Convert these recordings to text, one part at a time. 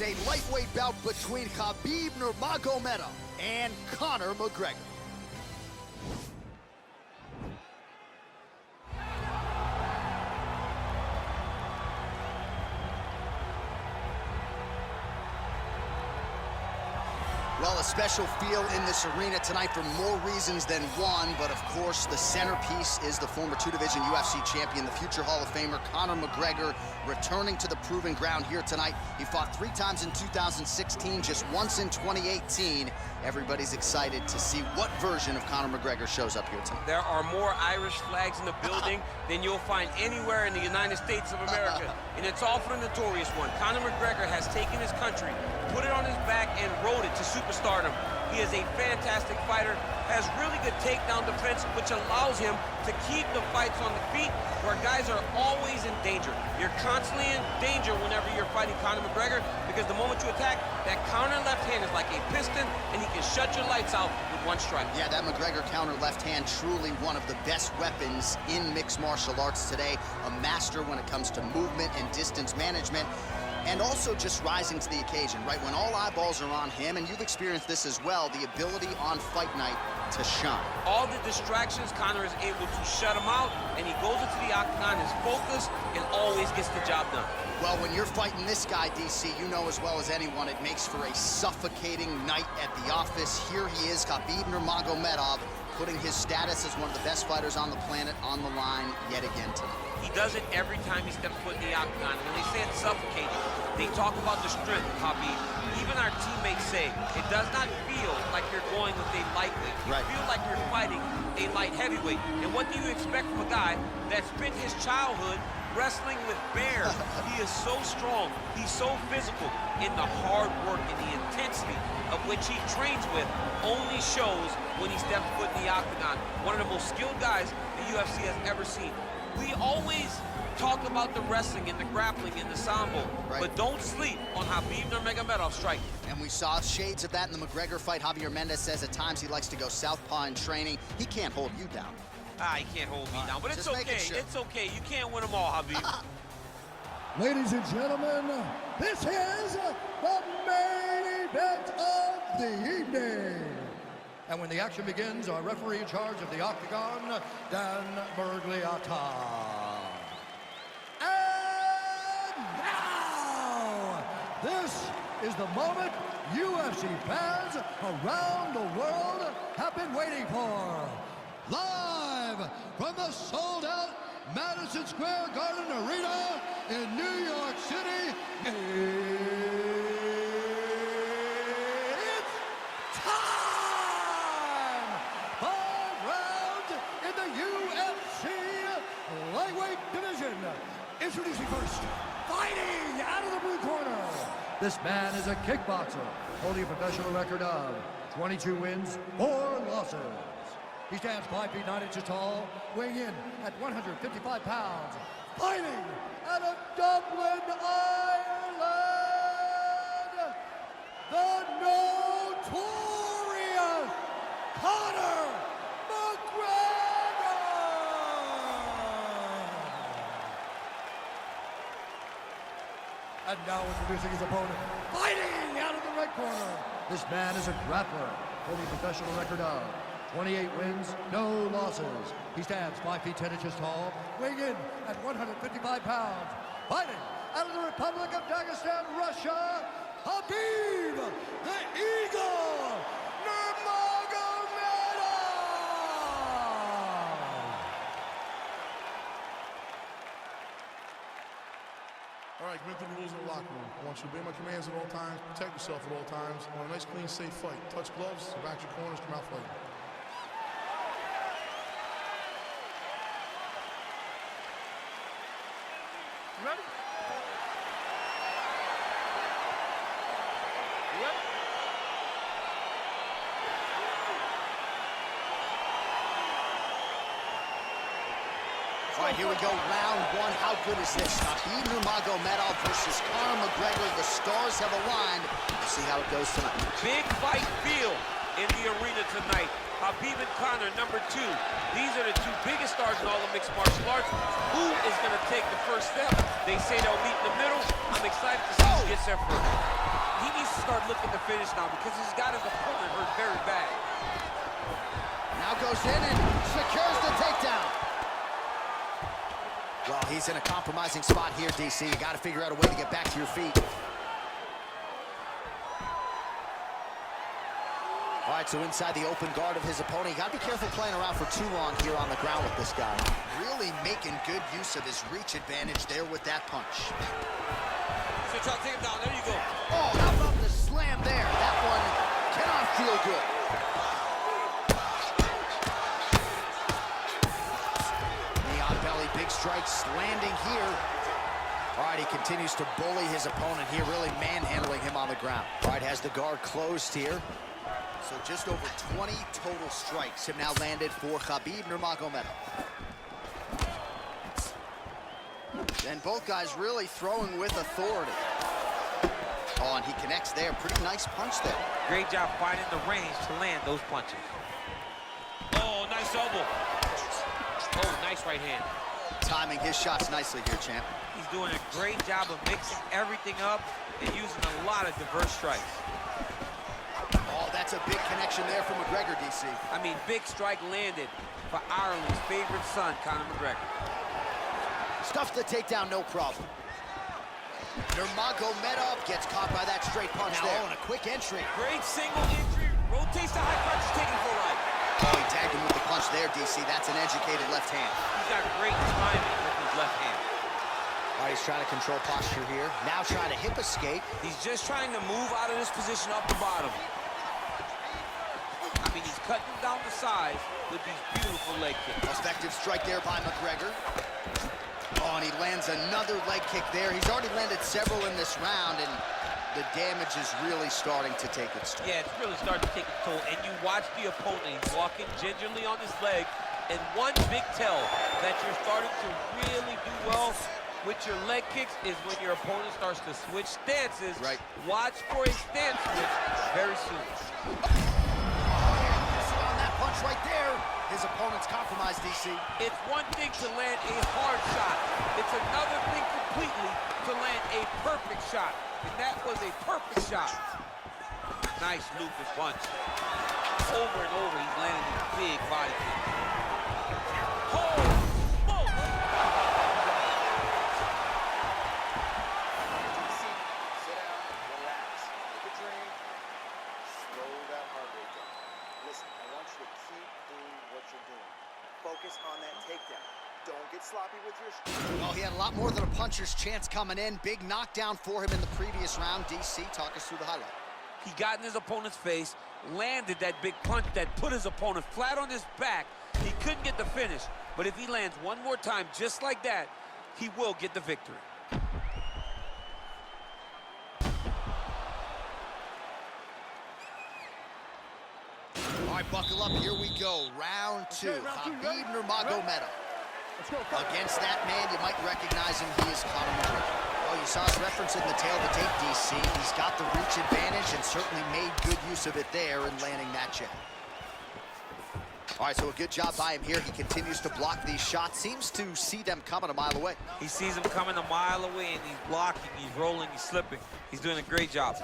It's a lightweight bout between Khabib Nurmagomedov and Conor McGregor. Well, a special feel in this arena tonight for more reasons than one, but of course the centerpiece is the former two-division UFC champion, the future Hall of Famer Conor McGregor, returning to the proving ground here tonight. He fought 3 times in 2016, just once in 2018. Everybody's excited to see what version of Conor McGregor shows up here tonight. There are more Irish flags in the building than you'll find anywhere in the United States of America, and it's all for the notorious one. Conor McGregor has taken his country, put it on his back, and rode it to superstardom. He is a fantastic fighter, has really good takedown defense, which allows him to keep the fights on the feet where guys are always in danger. You're constantly in danger whenever you're fighting Conor McGregor, because the moment you attack, that counter left hand is like a piston, and he can shut your lights out with one strike. Yeah, that McGregor counter left hand, truly one of the best weapons in mixed martial arts today. A master when it comes to movement and distance management. And also just rising to the occasion, right? When all eyeballs are on him, and you've experienced this as well, the ability on fight night to shine. All the distractions, Conor is able to shut them out, and he goes into the octagon, is focused, and always gets the job done. Well, when you're fighting this guy, DC, you know as well as anyone, it makes for a suffocating night at the office. Here he is, Khabib Nurmagomedov, putting his status as one of the best fighters on the planet on the line yet again tonight. He does it every time he steps foot in the octagon. When they say it's suffocating, they talk about the strength of Khabib. Even our teammates say it does not feel like you're going with a lightweight. You feel like you're fighting a light heavyweight. And what do you expect from a guy that spent his childhood wrestling with bears? He is so strong, he's so physical, and the hard work and the intensity of which he trains with only shows when he steps foot in the octagon. One of the most skilled guys the UFC has ever seen. We always talk about the wrestling and the grappling and the sambo, but don't sleep on Khabib Nurmagomedov's strike. And we saw shades of that in the McGregor fight. Javier Mendez says at times he likes to go southpaw in training. He can't hold you down. He can't hold me down, but it's okay. Sure. It's okay. You can't win them all, Khabib. Ladies and gentlemen, this is the main event of the evening. And when the action begins, our referee in charge of the Octagon, Dan Bergliata. And now, this is the moment UFC fans around the world have been waiting for. Live from the sold-out Madison Square Garden Arena in New York City, it's time! 5 rounds in the UFC lightweight division. Introducing first, fighting out of the blue corner. This man is a kickboxer, holding a professional record of 22 wins, 4 losses. He stands 5 feet 9 inches tall, weighing in at 155 pounds. Fighting out of Dublin, Ireland, the notorious Conor McGregor! And now introducing his opponent, fighting out of the red corner. This man is a grappler, holding a professional record of 28 wins, no losses. He stands 5 feet 10 inches tall, weighing in at 155 pounds. Fighting out of the Republic of Dagestan, Russia, Khabib the Eagle Nurmagomedov! All right, commit to the rules in the locker room. I want you to obey my commands at all times, protect yourself at all times. I want a nice, clean, safe fight. Touch gloves, back your corners, come out fighting. You ready? You ready? All right, here we go, round 1. How good is this? Khabib Nurmagomedov versus Conor McGregor. The stars have aligned. We'll see how it goes tonight. Big fight feel in the arena tonight. Khabib and Conor, number 2. These are the 2 biggest stars in all of mixed martial arts. Who is going to take the first step? They say they'll meet in the middle. I'm excited to see who gets there first. He needs to start looking to finish now because he's got his opponent hurt very bad. Now goes in and secures the takedown. Well, he's in a compromising spot here, DC. You got to figure out a way to get back to your feet. All right, so inside the open guard of his opponent. You got to be careful playing around for too long here on the ground with this guy. Really making good use of his reach advantage there with that punch. So try to take him down. There you go. Oh, how about the slam there? That one cannot feel good. Knee on belly, big strikes landing here. All right, he continues to bully his opponent here, really manhandling him on the ground. All right, has the guard closed here. So just over 20 total strikes have now landed for Khabib Nurmagomedov. And both guys really throwing with authority. Oh, and he connects there. Pretty nice punch there. Great job finding the range to land those punches. Oh, nice elbow. Oh, nice right hand. Timing his shots nicely here, champ. He's doing a great job of mixing everything up and using a lot of diverse strikes. Oh, that's a big connection there from McGregor, DC. I mean, big strike landed for Ireland's favorite son, Conor McGregor. Stuffs the takedown, no problem. Nurmagomedov gets caught by that straight punch now there. Oh, and a quick entry. Great single entry, rotates the high punch, taking for right. Oh, he tagged him with the punch there, DC. That's an educated left hand. He's got great timing with his left hand. All right, he's trying to control posture here. Now trying to hip escape. He's just trying to move out of this position up the bottom. I mean, he's cutting down the size with these beautiful leg kicks. Effective strike there by McGregor. Oh, and he lands another leg kick there. He's already landed several in this round, and the damage is really starting to take its toll. Yeah, it's really starting to take its toll. And you watch the opponent, he's walking gingerly on his leg. And one big tell that you're starting to really do well with your leg kicks is when your opponent starts to switch stances. Right. Watch for a stance switch very soon. On that punch right there, his opponent's compromised, DC. It's one thing to land a hard shot. It's another thing completely to land a perfect shot. And that was a perfect shot. Nice Lucas punch. Over and over, he's landing these big body kicks. Focus on that takedown. Don't get sloppy with your... Well, he had a lot more than a puncher's chance coming in. Big knockdown for him in the previous round. DC, talk us through the highlight. He got in his opponent's face, landed that big punch that put his opponent flat on his back. He couldn't get the finish, but if he lands one more time just like that, he will get the victory. All right, buckle up. Here we go. Round two. Khabib Nurmagomedov. Against that man, you might recognize him. He is Conor McGregor. Well, you saw his reference in the tail of the tape, DC. He's got the reach advantage and certainly made good use of it there in landing that jab. All right, so a good job by him here. He continues to block these shots. Seems to see them coming a mile away. He sees them coming a mile away, and he's blocking, he's rolling, he's slipping. He's doing a great job.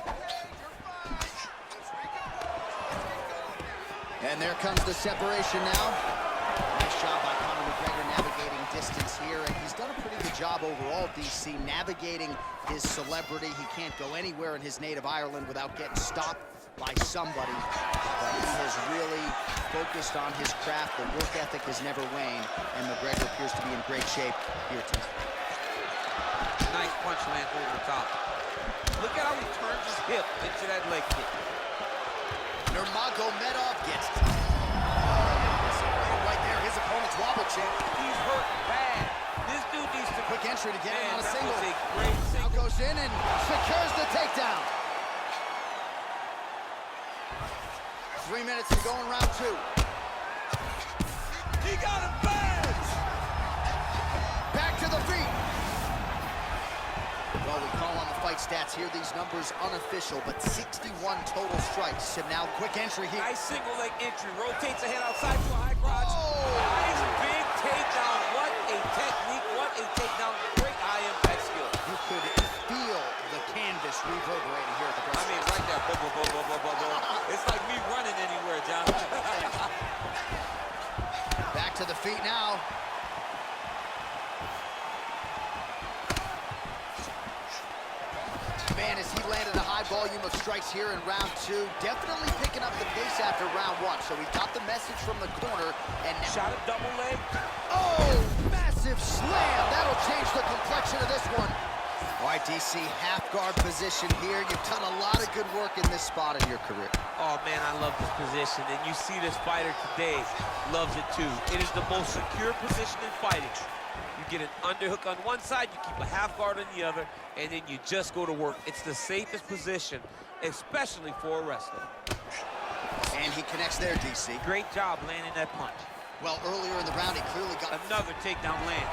And there comes the separation now. Nice job by Conor McGregor navigating distance here, and he's done a pretty good job overall, DC, navigating his celebrity. He can't go anywhere in his native Ireland without getting stopped by somebody. But he has really focused on his craft. The work ethic has never waned, and McGregor appears to be in great shape here tonight. Nice punch lands over the top. Look at how he turns his hip into that leg kick. Nurmagomedov gets right there. His opponent's wobble champ. He's hurt bad. This dude needs to... Quick entry to get him on a that single. was a great single. Now goes in and secures the takedown. 3 minutes to go in round two. He got him bad. Back to the feet. Well, we call on the fight fight stats here. These numbers unofficial, but 61 total strikes. And now quick entry here. Nice single leg entry. Rotates the head outside to a high crotch. Nice big takedown. What a technique. What a takedown. Great eye impact skill. You could feel the canvas reverberating here at the press. I mean, right there. Boom, boom, boom, boom, boom, boom, boom. It's like me running anywhere, John. Back to the feet now. Man, as he landed a high volume of strikes here in round 2, definitely picking up the pace after round 1. So he got the message from the corner and now... Shot a double leg. Oh, massive slam. That'll change the complexion of this one. All right, DC, half guard position here. You've done a lot of good work in this spot in your career. Oh, man, I love this position. And you see this fighter today loves it, too. It is the most secure position in fighting. You get an underhook on one side, you keep a half guard on the other, and then you just go to work. It's the safest position, especially for a wrestler. And he connects there, DC. Great job landing that punch. Well, earlier in the round, he clearly got... Another takedown land.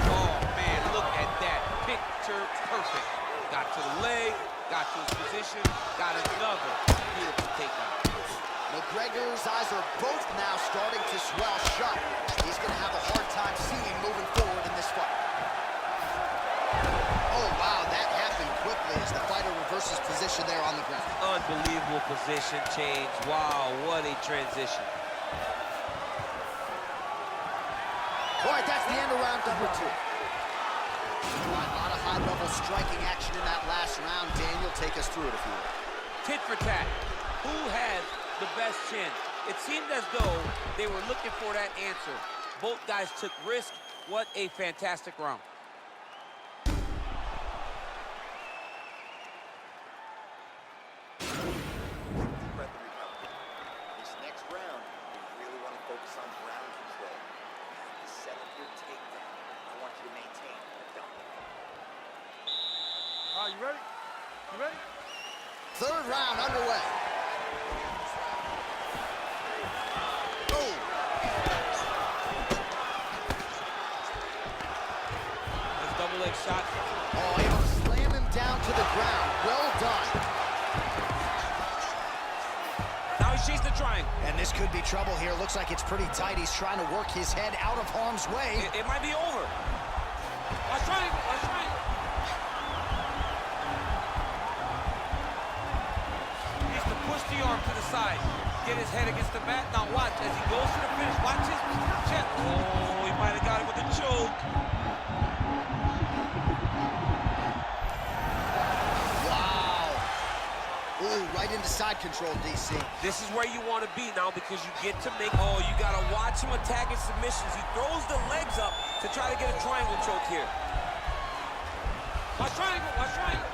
Oh, man, look at that. Picture perfect. Got to the leg, got to his position, got another beautiful takedown. McGregor's eyes are both now starting to swell shut. He's going to have a hard time seeing moving forward in this fight. Oh, wow, that happened quickly as the fighter reverses position there on the ground. Unbelievable position change. Wow, what a transition. All right, that's the end of round number 2. A lot of high-level striking action in that last round. Daniel, take us through it if you will. Tit for tat. Who had the best chin? It seemed as though they were looking for that answer. Both guys took risk. What a fantastic round. This next round, we really want to focus on ground control. To set up your takedown, I want you to maintain the dominance. All right, you ready? You ready? Third round underway. Double leg shot. Oh, able to slam him down to the ground. Well done. Now he's chasing the triangle. And this could be trouble here. Looks like it's pretty tight. He's trying to work his head out of harm's way. It might be over. Watch triangle, watch triangle. He needs to push the arm to the side. Get his head against the mat. Now watch as he goes to the finish. Watch his chest. Oh, he might have got it with a choke. Ooh, right into side control, DC. This is where you want to be now because you get to make... Oh, you got to watch him attack his submissions. He throws the legs up to try to get a triangle choke here. Watch triangle, watch triangle.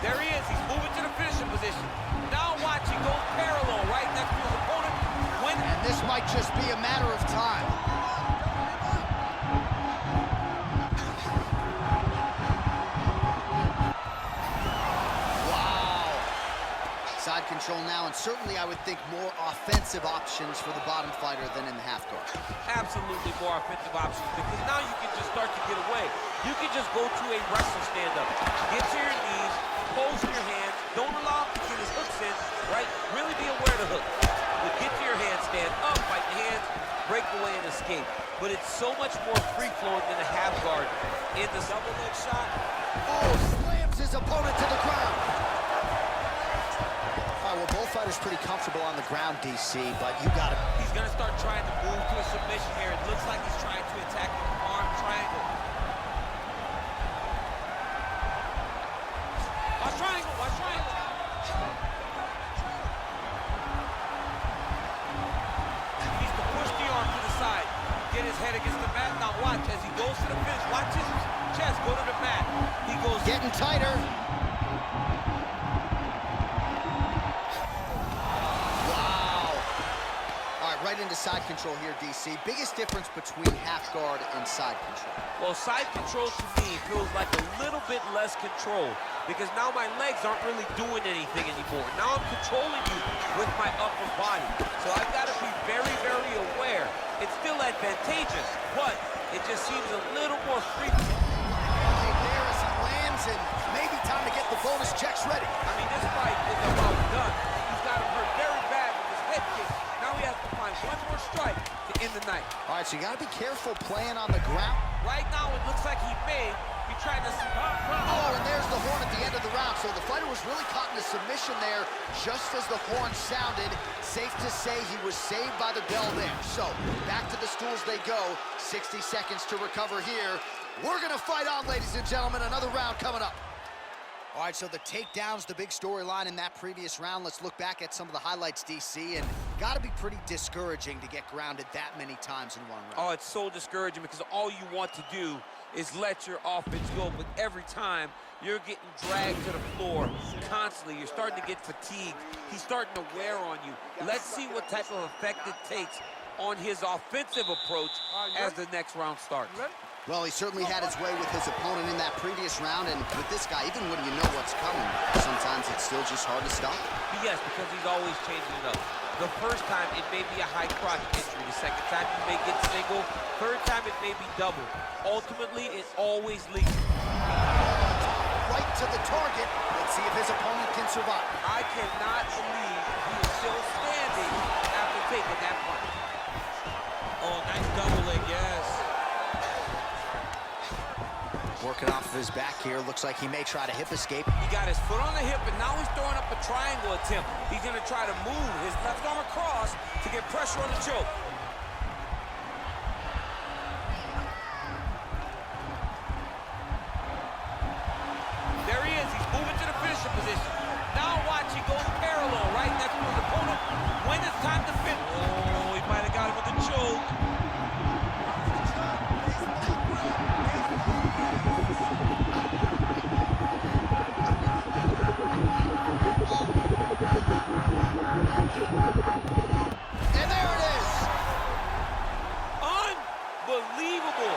There he is. He's moving to the finishing position. Now watch, he goes parallel right next to his opponent. And this might just be a matter of time. Side control now, and certainly I would think more offensive options for the bottom fighter than in the half guard. Absolutely more offensive options because now you can just start to get away. You can just go to a wrestler stand-up. Get to your knees, post your hands, don't allow him to get his hooks in, right? Really be aware of the hook. But get to your handstand, up, fight the hands, break away and escape. But it's so much more free-flowing than a half guard. In the double leg shot. Oh, slams his opponent to the ground. Well, both fighters pretty comfortable on the ground, DC, but you got to... He's going to start trying to move to a submission here. It looks like he's trying to attack the arm triangle. Watch triangle, watch triangle. He needs to push the arm to the side. Get his head against the mat. Now watch, as he goes to the finish, watch his chest go to the mat. He goes... Getting tighter. Right into side control here, DC. Biggest difference between half guard and side control? Well, side control to me feels like a little bit less control because now my legs aren't really doing anything anymore. Now I'm controlling you with my upper body. So I've got to be very, very aware It's still advantageous, but it just seems a little more frequent. Okay, there as he lands, and maybe time to get the bonus checks ready. I mean, this fight is about done. He's got him hurt very bad with his head kick. Now he has to find one more strike to end the night. All right, so you got to be careful playing on the ground. Right now, it looks like he may be trying to... Oh, and there's the horn at the end of the round. So the fighter was really caught in a submission there just as the horn sounded. Safe to say he was saved by the bell there. So back to the stools they go. 60 seconds to recover here. We're going to fight on, ladies and gentlemen. Another round coming up. All right, so the takedown's the big storyline in that previous round. Let's look back at some of the highlights, DC, and got to be pretty discouraging to get grounded that many times in one round. Oh, it's so discouraging because all you want to do is let your offense go, but every time you're getting dragged to the floor constantly. You're starting to get fatigued. He's starting to wear on you. Let's see what type of effect it takes on his offensive approach as the next round starts. Well, he certainly had his way with his opponent in that previous round, and with this guy, even when you know what's coming, sometimes it's still just hard to stop. Yes, because he's always changing it up. The first time, it may be a high crotch entry. The second time, you may get single. Third time, it may be double. Ultimately, it always leads. Right to the target. Let's see if his opponent can survive. I cannot believe he is still standing after taking that punch. Oh, nice double leg, yes. Working off of his back here. Looks like he may try to hip escape. He got his foot on the hip, and now he's throwing up a triangle attempt. He's going to try to move his left arm across to get pressure on the choke. There he is. He's moving to the finisher position. Now watch, he goes parallel right next to his opponent. When it's time to finish. Oh, he might have got him with the choke. And there it is. Unbelievable.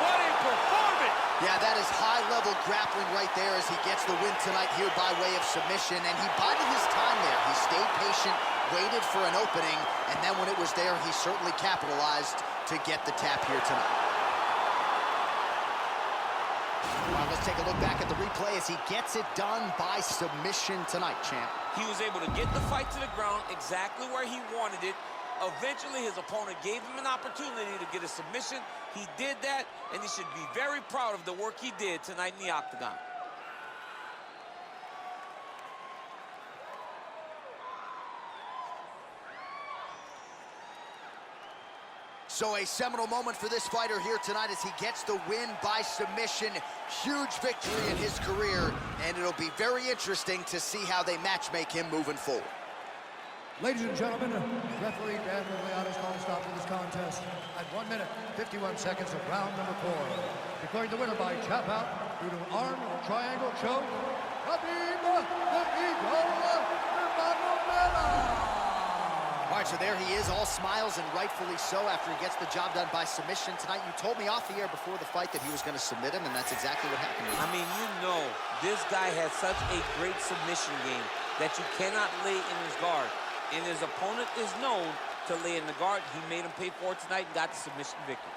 What a performance. Yeah, that is high-level grappling right there as he gets the win tonight here by way of submission, and he bided his time there. He stayed patient, waited for an opening, and then when it was there, he certainly capitalized to get the tap here tonight. All right, let's take a look back at the replay as he gets it done by submission tonight, champ. He was able to get the fight to the ground exactly where he wanted it. Eventually, his opponent gave him an opportunity to get a submission. He did that, and he should be very proud of the work he did tonight in the Octagon. So a seminal moment for this fighter here tonight as he gets the win by submission. Huge victory in his career, and it'll be very interesting to see how they match-make him moving forward. Ladies and gentlemen, referee Dan Murmagomedov calls a stop to this contest at 1 minute, 51 seconds of round number 4. Declaring the winner by tap out due to arm triangle choke, Khabib Nurmagomedov. All right, so there he is, all smiles, and rightfully so after he gets the job done by submission tonight. You told me off the air before the fight that he was going to submit him, and that's exactly what happened. I mean, you know, this guy has such a great submission game that you cannot lay in his guard. And his opponent is known to lay in the guard. He made him pay for it tonight and got the submission victory.